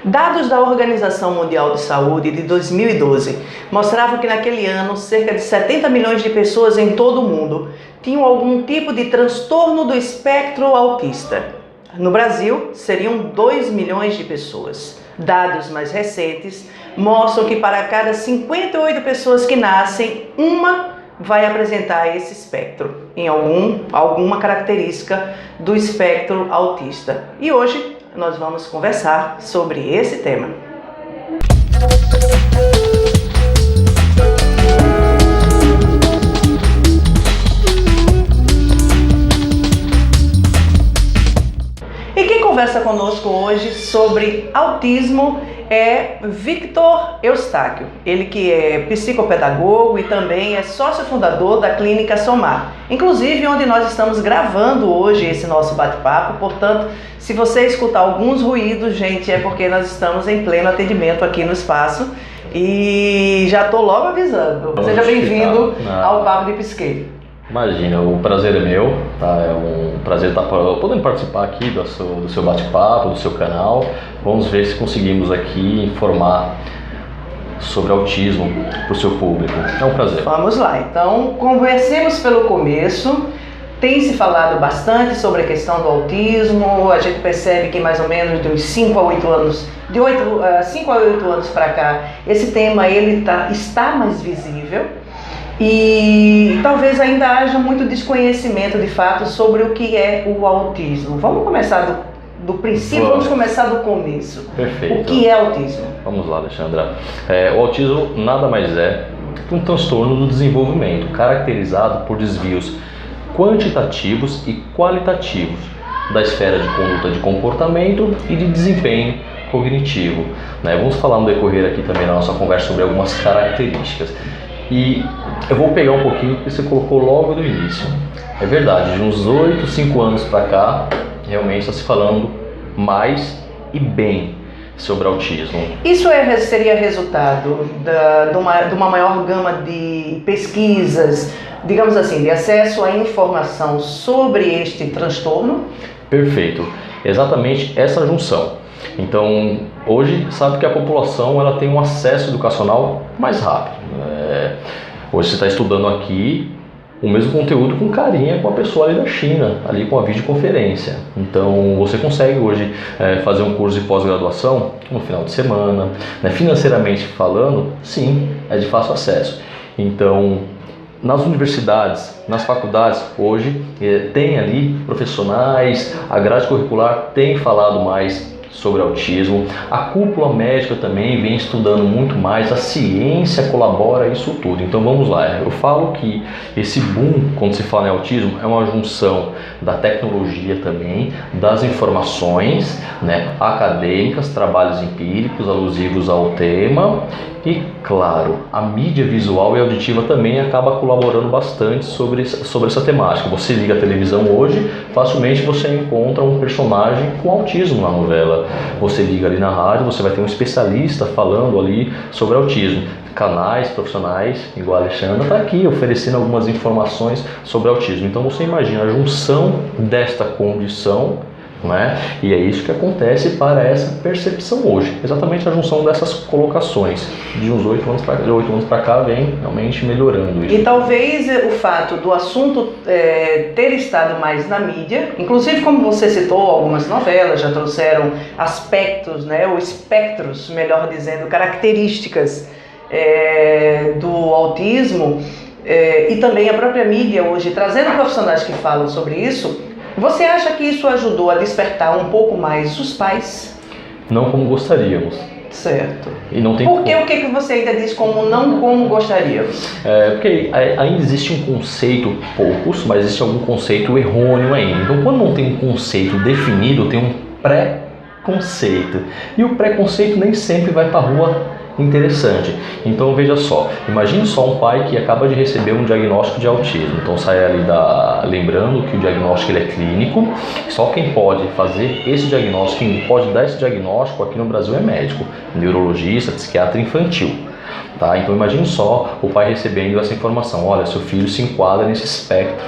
Dados da Organização Mundial de Saúde de 2012 mostravam que naquele ano cerca de 70 milhões de pessoas em todo o mundo tinham algum tipo de transtorno do espectro autista. No Brasil, seriam 2 milhões de pessoas. Dados mais recentes mostram que para cada 58 pessoas que nascem, uma vai apresentar esse espectro, em alguma característica do espectro autista. E hoje nós vamos conversar sobre esse tema. E quem conversa conosco hoje sobre autismo é Victor Eustáquio, ele que é psicopedagogo e também é sócio fundador da Clínica Somar, inclusive onde nós estamos gravando hoje esse nosso bate-papo. Portanto, se você escutar alguns ruídos, gente, é porque nós estamos em pleno atendimento aqui no espaço e já estou logo avisando. Seja bem-vindo ao Papo de Psique. Imagina, o prazer é meu, tá? É um prazer estar podendo participar aqui do seu bate-papo, do seu canal. Vamos ver se conseguimos aqui informar sobre autismo para o seu público. É um prazer. Vamos lá, então comecemos pelo começo. Tem se falado bastante sobre a questão do autismo, a gente percebe que mais ou menos de uns 5 a 8 anos, de 5 a 8 anos para cá, esse tema está mais visível. E talvez ainda haja muito desconhecimento de fato sobre o que é o autismo. Vamos começar do princípio, vamos começar do começo. Perfeito. O que é autismo? Vamos lá, Alexandra. O autismo nada mais é que um transtorno do desenvolvimento caracterizado por desvios quantitativos e qualitativos da esfera de conduta de comportamento e de desempenho cognitivo. Vamos falar no decorrer aqui também na nossa conversa sobre algumas características. E eu vou pegar um pouquinho que você colocou logo no início. É verdade, de uns 8, 5 anos para cá, realmente está se falando mais e bem sobre autismo. Isso seria resultado de uma maior gama de pesquisas, digamos assim, de acesso à informação sobre este transtorno? Perfeito, exatamente essa junção. Então, hoje sabe que a população ela tem um acesso educacional mais rápido. Hoje você está estudando aqui o mesmo conteúdo com carinha com a pessoa ali da China, ali com a videoconferência. Então, você consegue hoje fazer um curso de pós-graduação no final de semana. Financeiramente falando, sim, é de fácil acesso. Então, nas universidades, nas faculdades, hoje tem ali profissionais, a grade curricular tem falado mais sobre autismo, a cúpula médica também vem estudando muito mais, a ciência colabora isso tudo. Então vamos lá, eu falo que esse boom, quando se fala em autismo, é uma junção da tecnologia também, das informações acadêmicas, trabalhos empíricos alusivos ao tema e, claro, a mídia visual e auditiva também acaba colaborando bastante sobre essa temática. Você liga a televisão hoje, facilmente você encontra um personagem com autismo na novela. Você liga ali na rádio, você vai ter um especialista falando ali sobre autismo. Canais profissionais, igual a Alexandra, está aqui oferecendo algumas informações sobre autismo. Então você imagina a junção desta condição, e é isso que acontece para essa percepção hoje. Exatamente a junção dessas colocações. De uns 8 anos para cá vem realmente melhorando isso. E talvez o fato do assunto ter estado mais na mídia, inclusive como você citou, algumas novelas já trouxeram aspectos, ou espectros, melhor dizendo, características do autismo, e também a própria mídia hoje trazendo profissionais que falam sobre isso. Você acha que isso ajudou a despertar um pouco mais os pais? Não como gostaríamos. Certo. E não tem Por que o que você ainda diz como gostaríamos? Porque ainda existe um conceito, poucos, mas existe algum conceito errôneo ainda. Então quando não tem um conceito definido, tem um pré-conceito. E o preconceito nem sempre vai para a rua interessante. Então veja só, imagine só um pai que acaba de receber um diagnóstico de autismo. Então sai ali lembrando que o diagnóstico ele é clínico, só quem pode fazer esse diagnóstico, quem pode dar esse diagnóstico aqui no Brasil é médico, neurologista, psiquiatra infantil. Então imagine só o pai recebendo essa informação: olha, seu filho se enquadra nesse espectro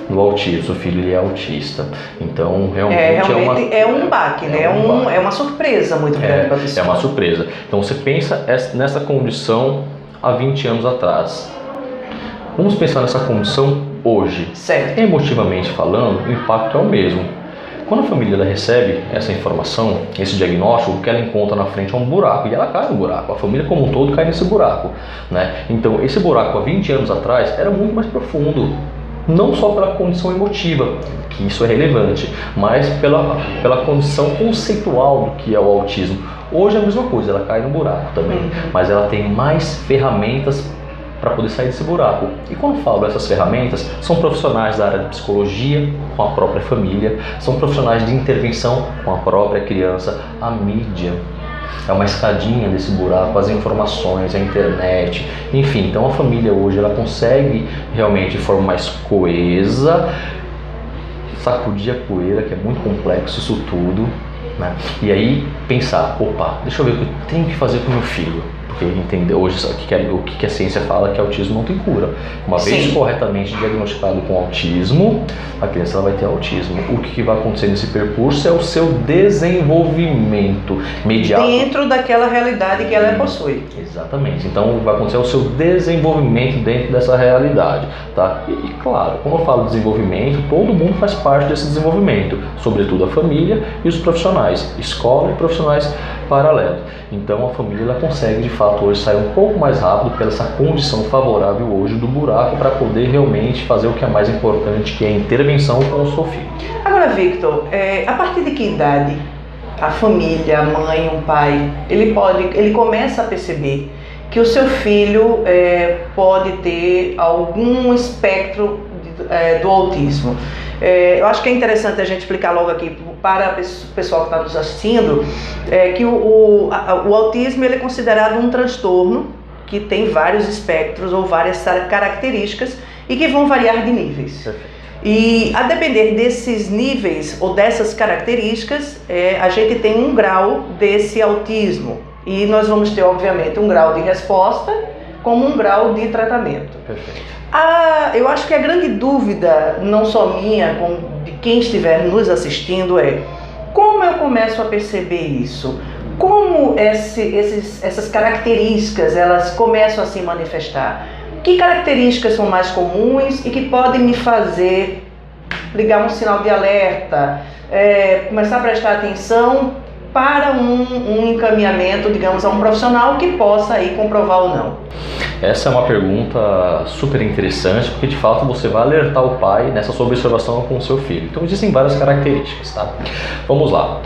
do autismo, o filho ele é autista. Então, realmente é um baque, né? É uma surpresa muito grande para a pessoa. É uma surpresa. Então, você pensa nessa condição há 20 anos atrás. Vamos pensar nessa condição hoje. Certo. Emotivamente falando, o impacto é o mesmo. Quando a família ela recebe essa informação, esse diagnóstico, o que ela encontra na frente é um buraco, e ela cai no buraco, a família como um todo cai nesse buraco, né? Então, esse buraco há 20 anos atrás era muito mais profundo, não só pela condição emotiva, que isso é relevante, mas pela condição conceitual do que é o autismo. Hoje é a mesma coisa, ela cai no buraco também, mas ela tem mais ferramentas para poder sair desse buraco. E quando falo dessas ferramentas, são profissionais da área de psicologia com a própria família, são profissionais de intervenção com a própria criança, a mídia. É uma escadinha desse buraco, as informações, a internet, enfim. Então a família hoje ela consegue realmente de forma mais coesa sacudir a poeira, que é muito complexo isso tudo, né? E aí pensar, opa, deixa eu ver o que eu tenho que fazer com o meu filho. Porque entender hoje o que a ciência fala que autismo não tem cura. Uma vez corretamente diagnosticado com autismo, a criança ela vai ter autismo. O que vai acontecer nesse percurso é o seu desenvolvimento imediato. Dentro daquela realidade que ela possui. Exatamente. Então vai acontecer o seu desenvolvimento dentro dessa realidade. Tá? E claro, quando eu falo desenvolvimento, todo mundo faz parte desse desenvolvimento. Sobretudo a família e os profissionais. Escola e profissionais paralelos. Então a família ela consegue de fato hoje sair um pouco mais rápido pela essa condição favorável hoje do buraco para poder realmente fazer o que é mais importante, que é a intervenção com o seu filho. Agora, Victor, a partir de que idade a família, a mãe, o pai, ele começa a perceber que o seu filho pode ter algum espectro do autismo? Eu acho que é interessante a gente explicar logo aqui para o pessoal que está nos assistindo que o autismo ele é considerado um transtorno que tem vários espectros ou várias características e que vão variar de níveis. Perfeito. E a depender desses níveis ou dessas características, a gente tem um grau desse autismo e nós vamos ter obviamente um grau de resposta como um grau de tratamento. Perfeito. Eu acho que a grande dúvida, não só minha, como de quem estiver nos assistindo, é como eu começo a perceber isso? Como essas características elas começam a se manifestar? Que características são mais comuns e que podem me fazer ligar um sinal de alerta, começar a prestar atenção para um encaminhamento, digamos, a um profissional que possa aí comprovar ou não? Essa é uma pergunta super interessante, porque de fato você vai alertar o pai nessa sua observação com o seu filho. Então existem várias características, tá? Vamos lá.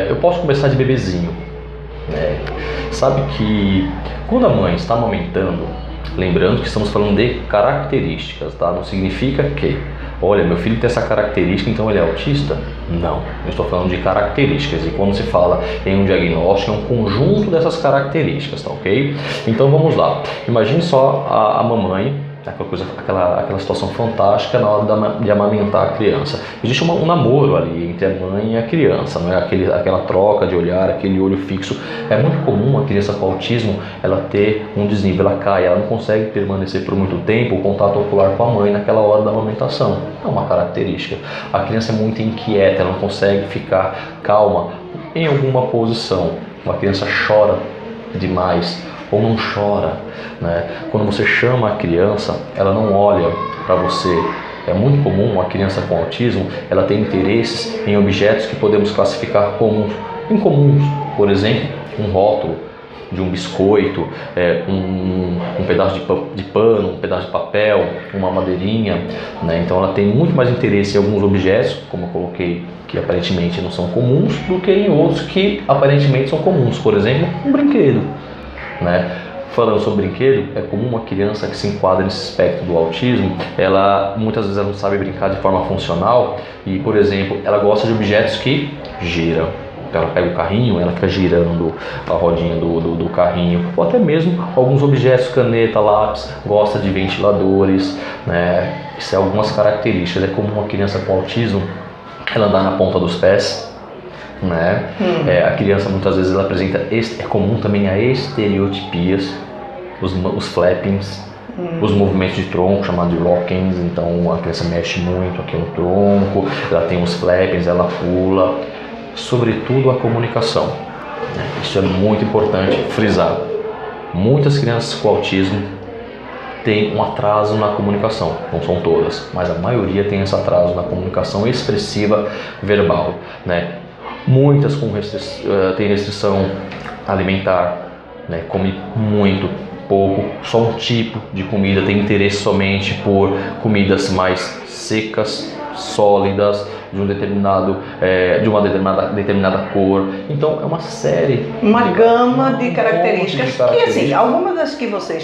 Eu posso começar de bebezinho. Sabe que quando a mãe está amamentando, lembrando que estamos falando de características, tá? Não significa que, olha, meu filho tem essa característica, então ele é autista? Não, eu estou falando de características. E quando se fala em um diagnóstico, é um conjunto dessas características, tá ok? Então vamos lá. Imagine só a mamãe, aquela situação fantástica na hora de amamentar a criança. Existe um namoro ali entre a mãe e a criança, não é? Aquela troca de olhar, aquele olho fixo. É muito comum a criança com autismo ela ter um desnível, ela cai, ela não consegue permanecer por muito tempo o contato ocular com a mãe naquela hora da amamentação. É uma característica. A criança é muito inquieta, ela não consegue ficar calma em alguma posição. A criança chora demais ou não chora, né? Quando você chama a criança, ela não olha para você. É muito comum a criança com autismo, ela tem interesses em objetos que podemos classificar como incomuns. Por exemplo, um rótulo de um biscoito, um pedaço de pano, um pedaço de papel, uma madeirinha, né? Então ela tem muito mais interesse em alguns objetos, como eu coloquei, que aparentemente não são comuns, do que em outros que aparentemente são comuns. Por exemplo, um brinquedo, né? Falando sobre brinquedo, é comum uma criança que se enquadra nesse espectro do autismo, muitas vezes ela não sabe brincar de forma funcional e, por exemplo, ela gosta de objetos que giram. Então ela pega o carrinho, ela fica girando a rodinha do carrinho, ou até mesmo alguns objetos, caneta, lápis, gosta de ventiladores, né? Isso é algumas características. É comum uma criança com autismo ela andar na ponta dos pés, né? A criança muitas vezes ela apresenta, é comum também a estereotipias, os flappings, Os movimentos de tronco, chamados de lock-ins, então a criança mexe muito aqui no tronco, ela tem os flappings, ela pula. Sobretudo a comunicação, né? Isso é muito importante frisar. Muitas crianças com autismo têm um atraso na comunicação, não são todas, mas a maioria tem esse atraso na comunicação expressiva verbal, né? Muitas têm restrição alimentar, né? Come muito pouco, só um tipo de comida, tem interesse somente por comidas mais secas, sólidas, de uma determinada cor. Então é uma série, gama de características que, assim, algumas das que você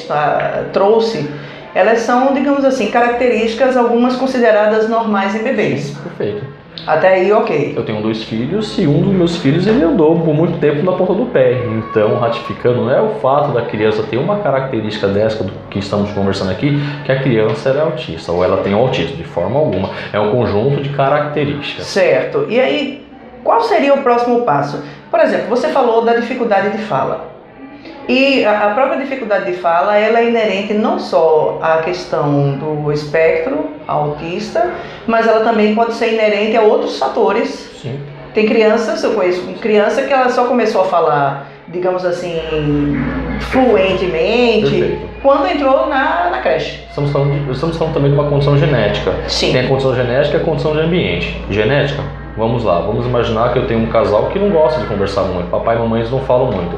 trouxe, elas são, digamos assim, características, algumas consideradas normais em bebês. Perfeito. Até aí, ok. Eu tenho 2 filhos e um dos meus filhos ele andou por muito tempo na ponta do pé. Então, ratificando, não é o fato da criança ter uma característica dessa do que estamos conversando aqui, que a criança é autista ou ela tem autismo, de forma alguma. É um conjunto de características. Certo. E aí, qual seria o próximo passo? Por exemplo, você falou da dificuldade de fala. E a própria dificuldade de fala, ela é inerente não só à questão do espectro autista, mas ela também pode ser inerente a outros fatores. Sim. Tem crianças, eu conheço criança que ela só começou a falar, digamos assim, fluentemente, Perfeito. Quando entrou na creche. Estamos falando também de uma condição genética. Sim. Tem a condição genética e a condição de ambiente. Genética, vamos lá, vamos imaginar que eu tenho um casal que não gosta de conversar muito, papai e mamãe não falam muito.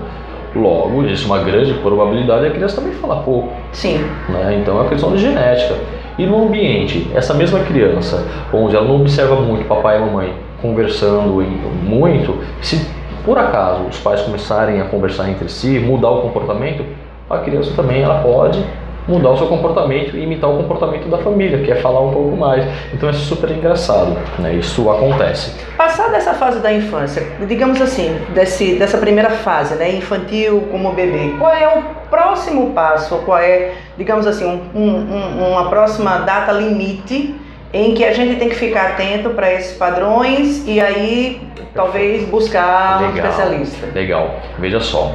Logo, existe uma grande probabilidade a criança também falar pouco. Sim. Né? Então é uma questão de genética. E no ambiente, essa mesma criança, onde ela não observa muito papai e mamãe conversando muito, se por acaso os pais começarem a conversar entre si, mudar o comportamento, a criança também ela pode mudar o seu comportamento e imitar o comportamento da família, que é falar um pouco mais. Então é super engraçado, né? Isso acontece. Passada essa fase da infância, digamos assim, dessa primeira fase, né, infantil como bebê, qual é o próximo passo? Qual é, digamos assim, uma próxima data limite em que a gente tem que ficar atento para esses padrões e aí talvez buscar um especialista? Legal. Veja só,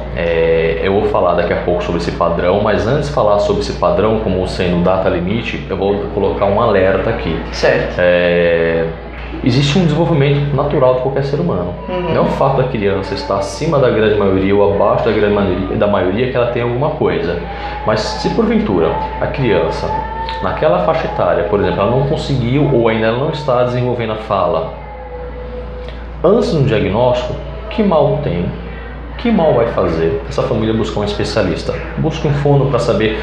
eu vou falar daqui a pouco sobre esse padrão, mas antes de falar sobre esse padrão como sendo data limite, eu vou colocar um alerta aqui. Certo. Existe um desenvolvimento natural de qualquer ser humano. Não é o fato da criança estar acima da grande maioria ou abaixo da maioria que ela tem alguma coisa. Mas se porventura a criança, naquela faixa etária, por exemplo, ela não conseguiu ou ainda não está desenvolvendo a fala, antes do diagnóstico, que mal tem? Que mal vai fazer essa família buscar um especialista? Busca um fono para saber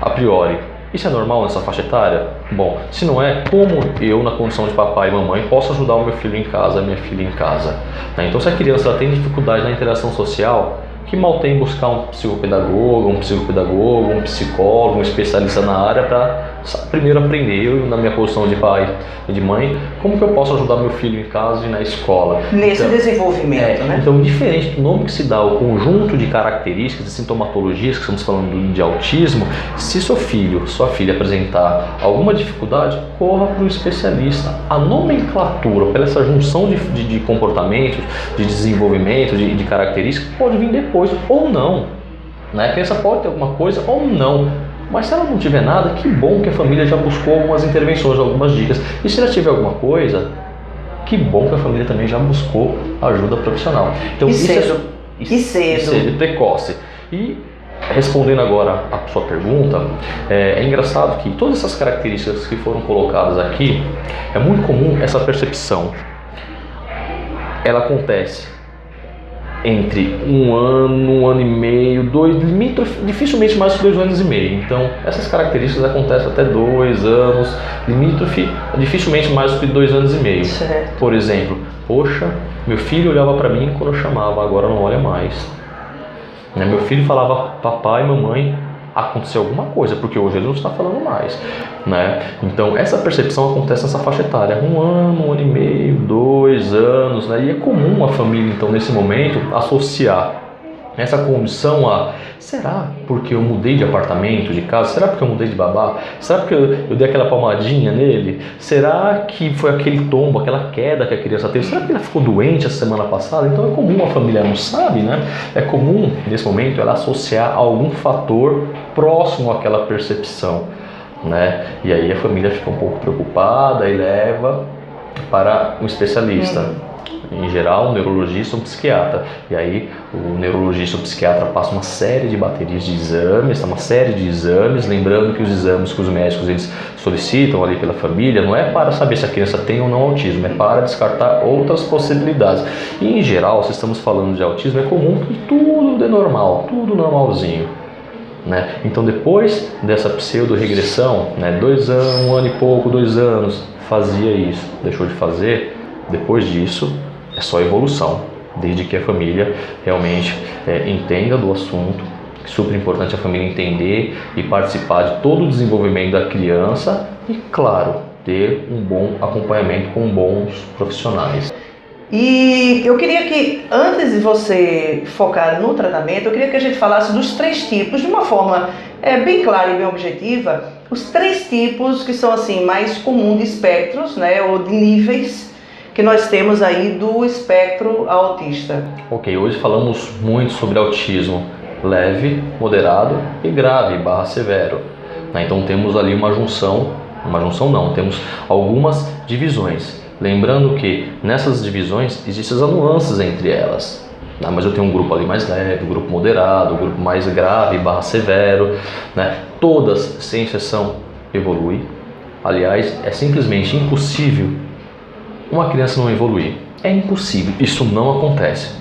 a priori. Isso é normal nessa faixa etária? Bom, se não é, como eu, na condição de papai e mamãe, posso ajudar o meu filho em casa, a minha filha em casa? Então, se a criança ela tem dificuldade na interação social, que mal tem buscar um psicopedagogo, um psicólogo, um especialista na área para primeiro aprender, eu na minha posição de pai e de mãe, como que eu posso ajudar meu filho em casa e na escola. Nesse desenvolvimento, né? Então, diferente do nome que se dá ao conjunto de características e sintomatologias que estamos falando de autismo, se seu filho, sua filha apresentar alguma dificuldade, corra para um especialista. A nomenclatura, pela essa junção de comportamentos, de desenvolvimento, de características, pode vir depois ou não. Né? A criança pode ter alguma coisa ou não. Mas se ela não tiver nada, que bom que a família já buscou algumas intervenções, algumas dicas. E se ela tiver alguma coisa, que bom que a família também já buscou ajuda profissional. Então, cedo, precoce. E respondendo agora a sua pergunta, é engraçado que todas essas características que foram colocadas aqui, é muito comum essa percepção. Ela acontece entre 1 ano e meio, 2, dificilmente mais de 2 anos e meio. Então, essas características acontecem até 2 anos, limítrofe, dificilmente mais do que 2 anos e meio. Certo. Por exemplo, poxa, meu filho olhava para mim quando eu chamava, agora não olha mais. Meu filho falava papai, mamãe, aconteceu alguma coisa, porque hoje ele não está falando mais. Né? Então, essa percepção acontece nessa faixa etária, 1 ano, 1 ano e meio, 2 anos, né? E é comum a família, então, nesse momento, associar essa condição a, será porque eu mudei de apartamento, de casa? Será porque eu mudei de babá? Será porque eu dei aquela palmadinha nele? Será que foi aquele tombo, aquela queda que a criança teve? Será que ela ficou doente a semana passada? Então é comum, a família não sabe, né? É comum, nesse momento, ela associar algum fator próximo àquela percepção, né? E aí a família fica um pouco preocupada e leva para um especialista. Em geral, um neurologista ou um psiquiatra. E aí, o neurologista ou o psiquiatra passa uma série de baterias de exames, lembrando que os exames que os médicos eles solicitam ali pela família não é para saber se a criança tem ou não autismo, é para descartar outras possibilidades. E em geral, se estamos falando de autismo, é comum que tudo dê normal, tudo normalzinho, né? Então, depois dessa pseudo-regressão, né, 2 anos, 1 ano e pouco, 2 anos, fazia isso, deixou de fazer, depois disso, é só evolução, desde que a família realmente entenda do assunto. É super importante a família entender e participar de todo o desenvolvimento da criança e, claro, ter um bom acompanhamento com bons profissionais. E eu queria que, antes de você focar no tratamento, eu queria que a gente falasse dos 3 tipos, de uma forma bem clara e bem objetiva, os 3 tipos que são assim mais comuns de espectros, né, ou de níveis que nós temos aí do espectro autista. Ok, hoje falamos muito sobre autismo leve, moderado e grave / severo. Então temos ali temos algumas divisões. Lembrando que nessas divisões existem as nuances entre elas. Mas eu tenho um grupo ali mais leve, um grupo moderado, um grupo mais grave / severo. Todas, sem exceção, evoluem. Aliás, é simplesmente impossível uma criança não evoluir. É impossível, isso não acontece.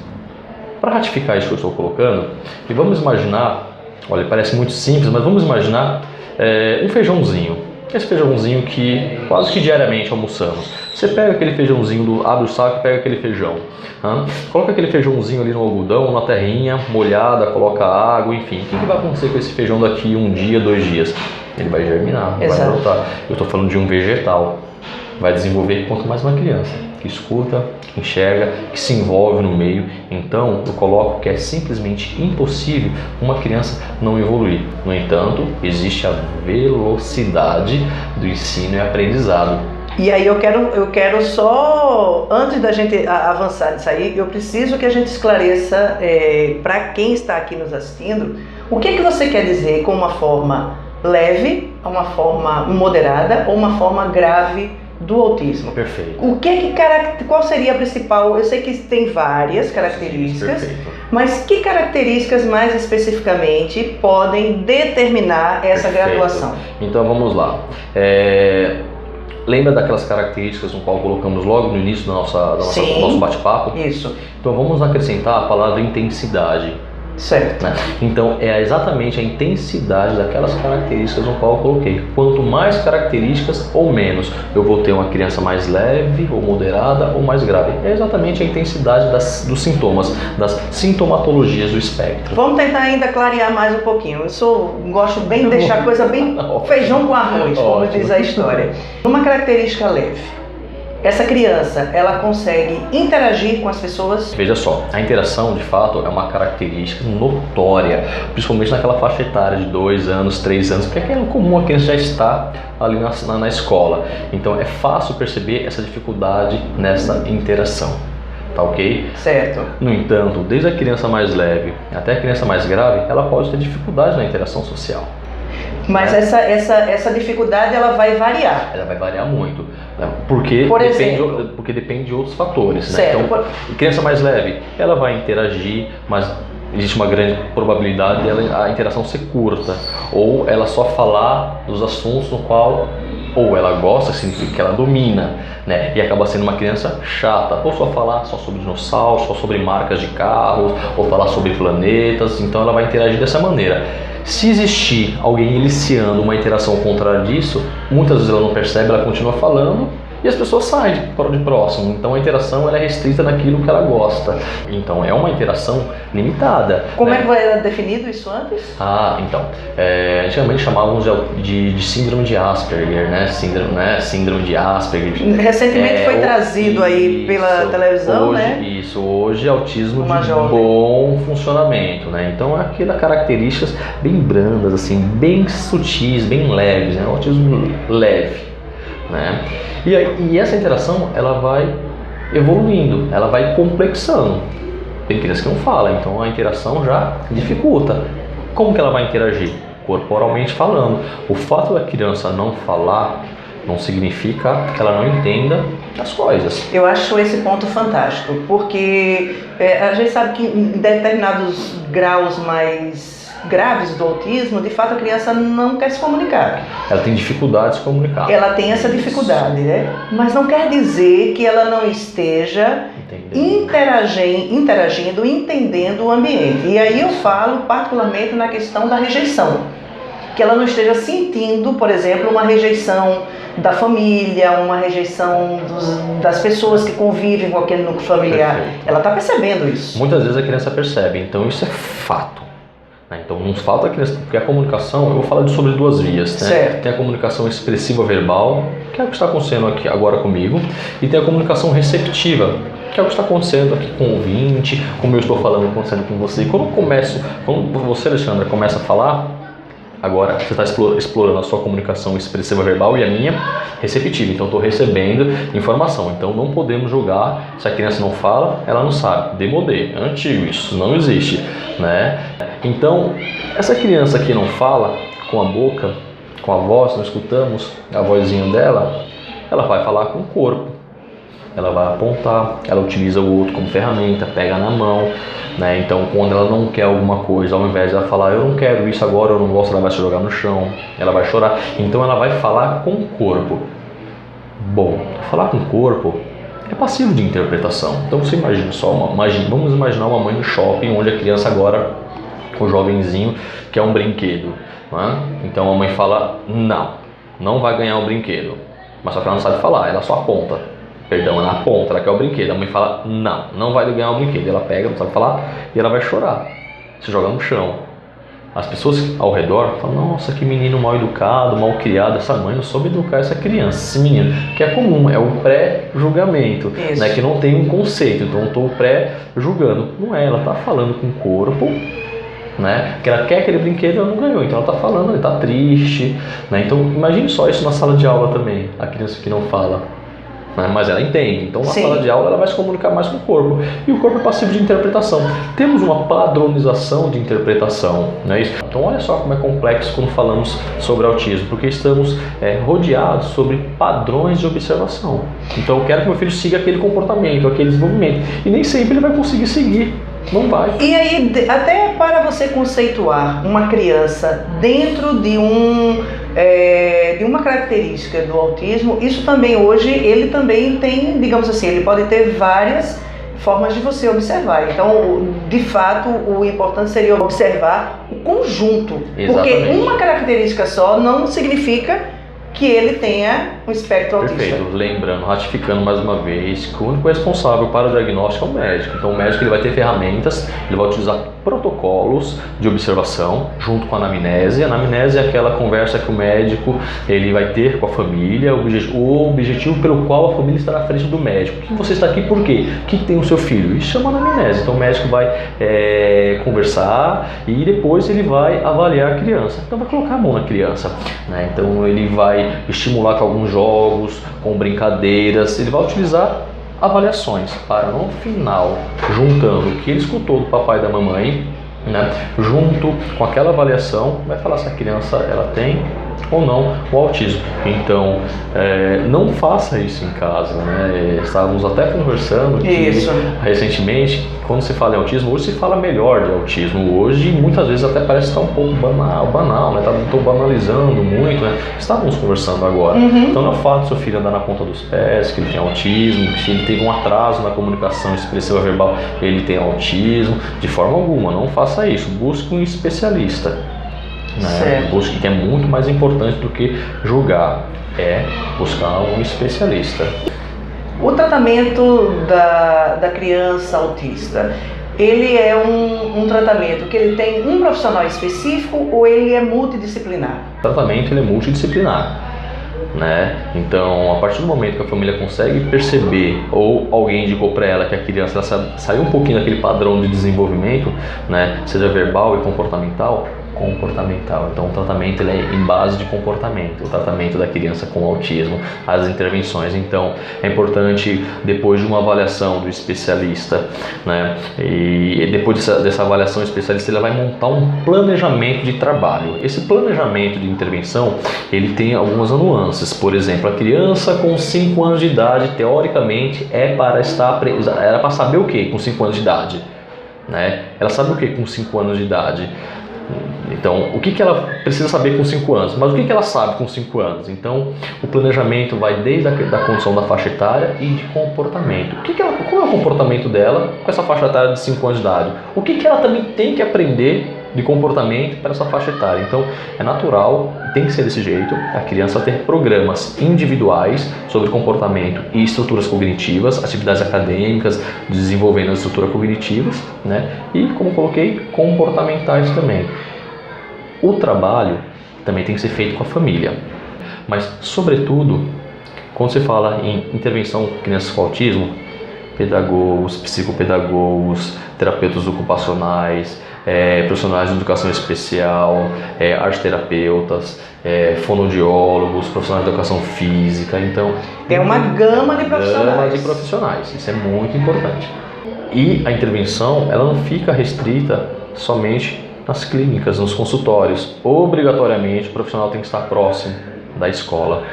Para ratificar isso que eu estou colocando, e vamos imaginar, olha, parece muito simples, mas vamos imaginar um feijãozinho. Esse feijãozinho que quase que diariamente almoçamos. Você pega aquele feijãozinho, abre o saco e pega aquele feijão. Coloca aquele feijãozinho ali no algodão, na terrinha, molhada, coloca água, enfim. O que vai acontecer com esse feijão daqui 1 dia, 2 dias? Ele vai germinar, vai brotar. Eu estou falando de um vegetal. Vai desenvolver quanto mais uma criança, que escuta, que enxerga, que se envolve no meio. Então, eu coloco que é simplesmente impossível uma criança não evoluir. No entanto, existe a velocidade do ensino e aprendizado. E aí eu quero só, antes da gente avançar nisso aí, eu preciso que a gente esclareça para quem está aqui nos assistindo, o que você quer dizer com uma forma leve, uma forma moderada ou uma forma grave do autismo. Perfeito. Qual seria a principal? Eu sei que tem várias características, mas que características mais especificamente podem determinar essa graduação? Então vamos lá. Lembra daquelas características no qual colocamos logo no início do nosso bate-papo? Isso. Então vamos acrescentar a palavra intensidade. Certo. Então é exatamente a intensidade daquelas características no qual eu coloquei. Quanto mais características ou menos, eu vou ter uma criança mais leve ou moderada ou mais grave. É exatamente a intensidade dos sintomas, das sintomatologias do espectro. Vamos tentar ainda clarear mais um pouquinho. Gosto bem de deixar a coisa bem feijão com arroz, como diz a história. Uma característica leve. Essa criança, ela consegue interagir com as pessoas? Veja só, a interação de fato é uma característica notória, principalmente naquela faixa etária de 2 anos, 3 anos, porque é comum a criança já estar ali na escola. Então é fácil perceber essa dificuldade nessa interação. Tá ok? Certo. No entanto, desde a criança mais leve até a criança mais grave, ela pode ter dificuldade na interação social. Mas essa dificuldade ela vai variar. Ela vai variar muito, né? Porque depende de outros fatores, né? Então, criança mais leve, ela vai interagir, mas existe uma grande probabilidade dela a interação ser curta, ou ela só falar dos assuntos no qual ou ela gosta, significa que ela domina, né? E acaba sendo uma criança chata, ou só falar só sobre dinossauros, só sobre marcas de carros, ou falar sobre planetas. Então ela vai interagir dessa maneira. Se existir alguém iniciando uma interação contrária disso, muitas vezes ela não percebe, ela continua falando e as pessoas saem de próximo. Então a interação ela é restrita naquilo que ela gosta. Então é uma interação limitada. Como né? é que era definido isso antes? Então, antigamente chamávamos de síndrome de Asperger, né? Síndrome de Asperger. Recentemente foi trazido aí pela televisão, hoje, né? Isso, hoje é autismo Uma de jovem. bom funcionamento, né? Então é aquelas características bem brandas, assim, bem sutis, bem leves, né? Autismo leve, né? E essa interação, ela vai evoluindo, ela vai complexando. Tem criança que não fala, então a interação já dificulta. Como que ela vai interagir? Corporalmente falando. O fato da criança não falar não significa que ela não entenda as coisas. Eu acho esse ponto fantástico, porque a gente sabe que em determinados graus mais graves do autismo, de fato a criança não quer se comunicar. Ela tem dificuldade de se comunicar. Ela tem essa dificuldade, né? Mas não quer dizer que ela não esteja interagindo, entendendo o ambiente. E aí eu falo particularmente na questão da rejeição. Que ela não esteja sentindo, por exemplo, uma rejeição da família, uma rejeição das pessoas que convivem com aquele núcleo familiar. Perfeito. Ela está percebendo isso. Muitas vezes a criança percebe, então isso é fato. Então não falta a criança, porque a comunicação, eu vou falar sobre duas vias, né? Certo. Tem a comunicação expressiva verbal, que é o que está acontecendo aqui agora comigo, e tem a comunicação receptiva, que é o que está acontecendo aqui com o ouvinte, como eu estou falando, acontecendo com você. E quando você, Alexandra, começa a falar, agora você está explorando a sua comunicação expressiva verbal e a minha receptiva. Então, estou recebendo informação. Então, não podemos julgar. Se a criança não fala, ela não sabe. Demodê, é antigo, isso não existe, né? Então, essa criança que não fala com a boca, com a voz, nós escutamos a vozinha dela, ela vai falar com o corpo. Ela vai apontar, ela utiliza o outro como ferramenta, pega na mão, né? Então, quando ela não quer alguma coisa, ao invés de ela falar, eu não quero isso agora, eu não gosto, ela vai se jogar no chão, ela vai chorar. Então, ela vai falar com o corpo. Bom, falar com o corpo é passivo de interpretação. Então, você imagina só, vamos imaginar uma mãe no shopping, onde a criança agora, o jovenzinho, quer um brinquedo, né? Então, a mãe fala, não vai ganhar o brinquedo. Mas só que ela não sabe falar, ela só aponta. Perdão, ela aponta, ela quer o brinquedo. A mãe fala, não vai ganhar o brinquedo. Ela pega, não sabe falar, e ela vai chorar, se joga no chão. As pessoas ao redor falam, nossa, que menino mal educado, mal criado. Essa mãe não soube educar essa criança, esse menino. Que é comum, é o pré-julgamento, né, que não tem um conceito. Então, eu estou pré-julgando. Não é, ela está falando com o corpo, né, que ela quer aquele brinquedo e ela não ganhou. Então, ela está falando, ela está triste, né? Então, imagine só isso na sala de aula também, a criança que não fala. Mas ela entende, então na sala de aula ela vai se comunicar mais com o corpo, e o corpo é passivo de interpretação. Temos uma padronização de interpretação, não é isso? Então olha só como é complexo quando falamos sobre autismo, porque estamos rodeados sobre padrões de observação. Então eu quero que meu filho siga aquele comportamento, aquele desenvolvimento, e nem sempre ele vai conseguir seguir. Não vai. E aí, até para você conceituar uma criança dentro de uma característica do autismo, isso também hoje, ele também tem, digamos assim, ele pode ter várias formas de você observar. Então, de fato, o importante seria observar o conjunto. Exatamente. Porque uma característica só não significa que ele tenha um espectro autista. Perfeito. Lembrando, ratificando mais uma vez, que o único responsável para o diagnóstico é o médico. Então o médico ele vai ter ferramentas, ele vai utilizar protocolos de observação junto com a anamnese. A anamnese é aquela conversa que o médico ele vai ter com a família, o objetivo pelo qual a família está na frente do médico. Que você está aqui por quê? O que tem o seu filho? Isso chama anamnese. Então o médico vai conversar e depois ele vai avaliar a criança. Então vai colocar a mão na criança, né? Então ele vai estimular com alguns jogos, com brincadeiras, ele vai utilizar avaliações para no final, juntando o que ele escutou do papai e da mamãe, né, junto com aquela avaliação, vai falar se a criança ela tem ou não o autismo. Então, não faça isso em casa, né? Estávamos até conversando que, recentemente, quando se fala em autismo, hoje se fala melhor de autismo. Hoje, muitas vezes, até parece estar um pouco banal, né? Estou banalizando muito, né? Estávamos conversando agora. Então, não é o fato do seu filho andar na ponta dos pés, que ele tem autismo, que se ele teve um atraso na comunicação expressiva verbal, ele tem autismo. De forma alguma, não faça isso. Busque um especialista. né? Que é muito mais importante do que julgar, é buscar um especialista. O tratamento da criança autista, ele é um tratamento que ele tem um profissional específico ou ele é multidisciplinar? O tratamento ele é multidisciplinar, né? Então, a partir do momento que a família consegue perceber ou alguém indicou para ela que a criança saiu um pouquinho daquele padrão de desenvolvimento, né? Seja verbal e comportamental. Então, o tratamento ele é em base de comportamento, o tratamento da criança com autismo, as intervenções. Então, é importante, depois de uma avaliação do especialista, né, e depois dessa avaliação, o especialista ele vai montar um planejamento de trabalho. Esse planejamento de intervenção, ele tem algumas nuances. Por exemplo, a criança com 5 anos de idade, teoricamente, era para saber o que com 5 anos de idade? Né? Ela sabe o que com 5 anos de idade? Então, o que ela precisa saber com 5 anos? Mas o que ela sabe com 5 anos? Então, o planejamento vai desde a condição da faixa etária e de comportamento. Qual é o comportamento dela com essa faixa etária de 5 anos de idade? O que ela também tem que aprender de comportamento para essa faixa etária? Então, é natural, tem que ser desse jeito, a criança ter programas individuais sobre comportamento e estruturas cognitivas, atividades acadêmicas, desenvolvendo as estruturas cognitivas, né? E, como coloquei, comportamentais também. O trabalho também tem que ser feito com a família, mas, sobretudo, quando você fala em intervenção com crianças com autismo, pedagogos, psicopedagogos, terapeutas ocupacionais, profissionais de educação especial, arteterapeutas, fonoaudiólogos, profissionais de educação física. Então, é uma gama de profissionais. Isso é muito importante. E a intervenção, ela não fica restrita somente nas clínicas, nos consultórios. Obrigatoriamente, o profissional tem que estar próximo da escola.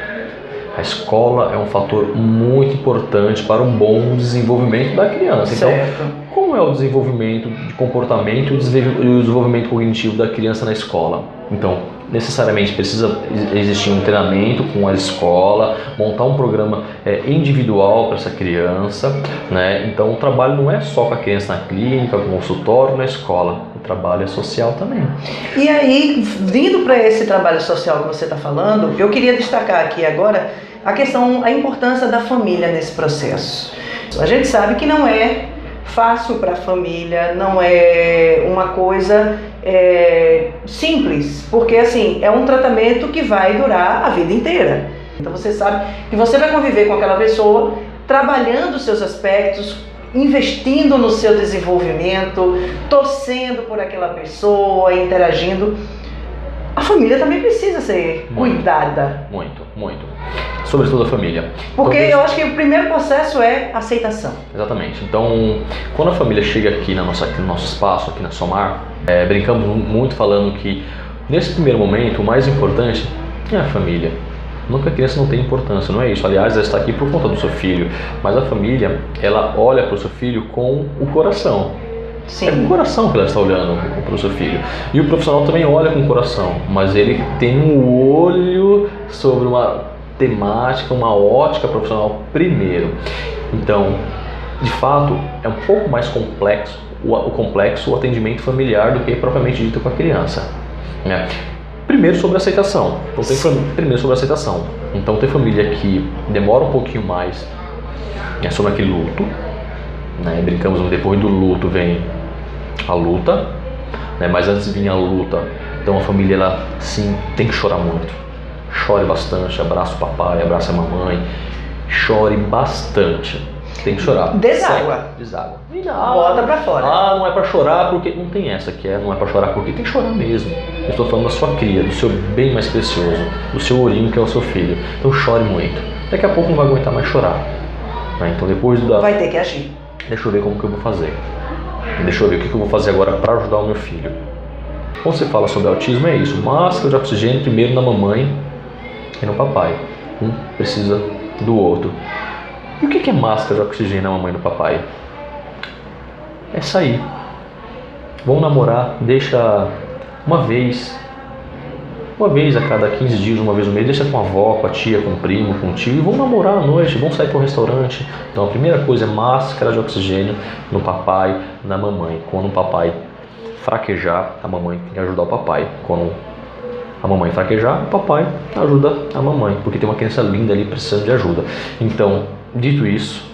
A escola é um fator muito importante para um bom desenvolvimento da criança. Certo. Então, como é o desenvolvimento de comportamento e o desenvolvimento cognitivo da criança na escola? Então, necessariamente precisa existir um treinamento com a escola, montar um programa individual para essa criança, né? Então, o trabalho não é só com a criança na clínica, no consultório, na escola. O trabalho é social também. E aí, vindo para esse trabalho social que você está falando, eu queria destacar aqui agora a importância da família nesse processo. A gente sabe que não é fácil para a família, não é uma coisa simples, porque assim, é um tratamento que vai durar a vida inteira. Então você sabe que você vai conviver com aquela pessoa, trabalhando os seus aspectos, investindo no seu desenvolvimento, torcendo por aquela pessoa, interagindo. A família também precisa ser cuidada. Muito. Sobretudo a família. Porque eu acho que o primeiro processo é aceitação. Exatamente. Então, quando a família chega aqui no nosso espaço, aqui na Somar, brincamos muito falando que nesse primeiro momento o mais importante é a família. Nunca a criança não tem importância, não é isso. Aliás, ela está aqui por conta do seu filho, mas a família, ela olha para o seu filho com o coração. Sim. É com o coração que ela está olhando para o seu filho. E o profissional também olha com o coração, mas ele tem um olho sobre uma temática, uma ótica profissional primeiro. Então, de fato, é um pouco mais complexo o atendimento familiar do que propriamente dito com a criança, né? Primeiro sobre a aceitação. Então tem família que demora um pouquinho mais, sobre aquele luto, né? Brincamos, depois do luto vem a luta, né? Mas antes de vir a luta, então a família, ela sim tem que chorar muito. Chore bastante, abraça o papai, abraça a mamãe, chore bastante. Tem que chorar. Deságua. Bota pra fora. Não é pra chorar porque... Não tem essa que não é pra chorar porque tem que chorar mesmo. Eu estou falando da sua cria, do seu bem mais precioso, do seu ourinho que é o seu filho. Então chore muito. Daqui a pouco não vai aguentar mais chorar. Então depois vai ter que agir. Deixa eu ver como que eu vou fazer. Deixa eu ver o que eu vou fazer agora para ajudar o meu filho. Quando você fala sobre autismo é isso. Máscara de oxigênio primeiro na mamãe e no papai. Um precisa do outro. E o que é máscara de oxigênio na mamãe e no papai? É sair. Vão namorar, deixa uma vez a cada 15 dias, uma vez no mês, deixa com a avó, com a tia, com o primo, com o tio, e vão namorar à noite, vão sair para o restaurante. Então a primeira coisa é máscara de oxigênio no papai, na mamãe. Quando o papai fraquejar, a mamãe tem que ajudar o papai. Quando a mamãe fraquejar, o papai ajuda a mamãe, porque tem uma criança linda ali precisando de ajuda. Então, dito isso,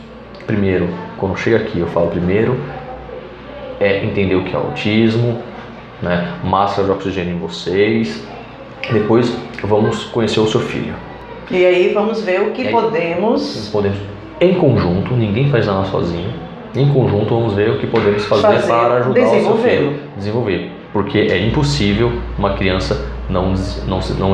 primeiro, quando chega aqui, eu falo primeiro é entender o que é autismo, né? Máscara de oxigênio em vocês. Depois vamos conhecer o seu filho. E aí vamos ver o que podemos em conjunto, ninguém faz nada sozinho. Em conjunto vamos ver o que podemos fazer para ajudar o seu filho a desenvolver. Porque é impossível uma criança não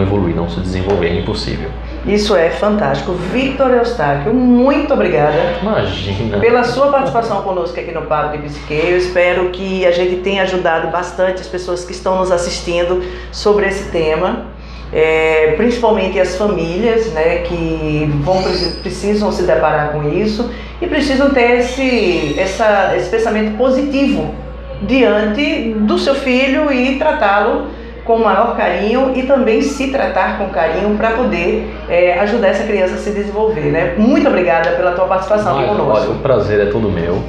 evoluir, não se desenvolver, é impossível. Isso é fantástico. Victor Eustáquio, muito obrigada. Imagina. Pela sua participação conosco aqui no Papo de Psique. Eu espero que a gente tenha ajudado bastante as pessoas que estão nos assistindo sobre esse tema. Principalmente as famílias, né, que precisam se deparar com isso e precisam ter esse pensamento positivo diante do seu filho e tratá-lo com o maior carinho e também se tratar com carinho para poder ajudar essa criança a se desenvolver, né? Muito obrigada pela tua participação aqui conosco. Olha, o prazer é todo meu.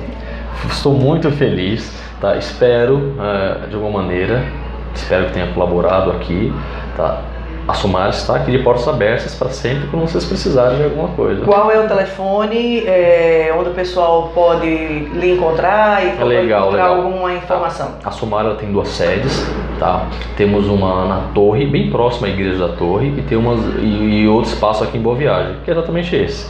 Estou muito feliz, tá? Espero, de alguma maneira, espero que tenha colaborado aqui, tá? A Somares está aqui de portas abertas para sempre quando vocês precisarem de alguma coisa. Qual é o telefone onde o pessoal pode lhe encontrar e encontrar alguma informação? Tá. A Somares tem 2 sedes, tá? Temos uma na Torre, bem próxima à Igreja da Torre, e outro espaço aqui em Boa Viagem, que é exatamente esse.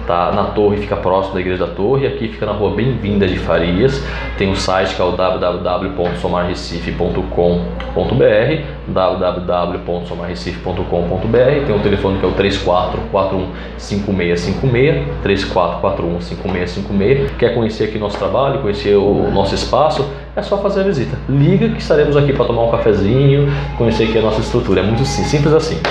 Tá? Na Torre fica próximo da Igreja da Torre, aqui fica na Rua Bem-vinda de Farias. Tem um site que é o www.somarrecife.com.br, www.somarrecife.com.br. Tem um telefone que é o 3441-5656, 3441-5656. Quer conhecer aqui nosso trabalho, conhecer o nosso espaço? É só fazer a visita. Liga que estaremos aqui para tomar um cafezinho, conhecer aqui a nossa estrutura. É muito simples assim.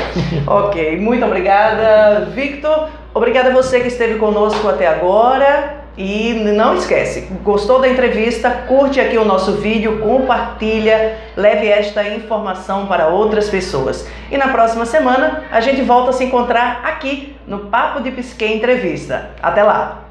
Ok, muito obrigada, Victor. Obrigada a você que esteve conosco até agora. E não esquece, gostou da entrevista? Curte aqui o nosso vídeo, compartilha, leve esta informação para outras pessoas. E na próxima semana a gente volta a se encontrar aqui no Papo de Psique Entrevista. Até lá!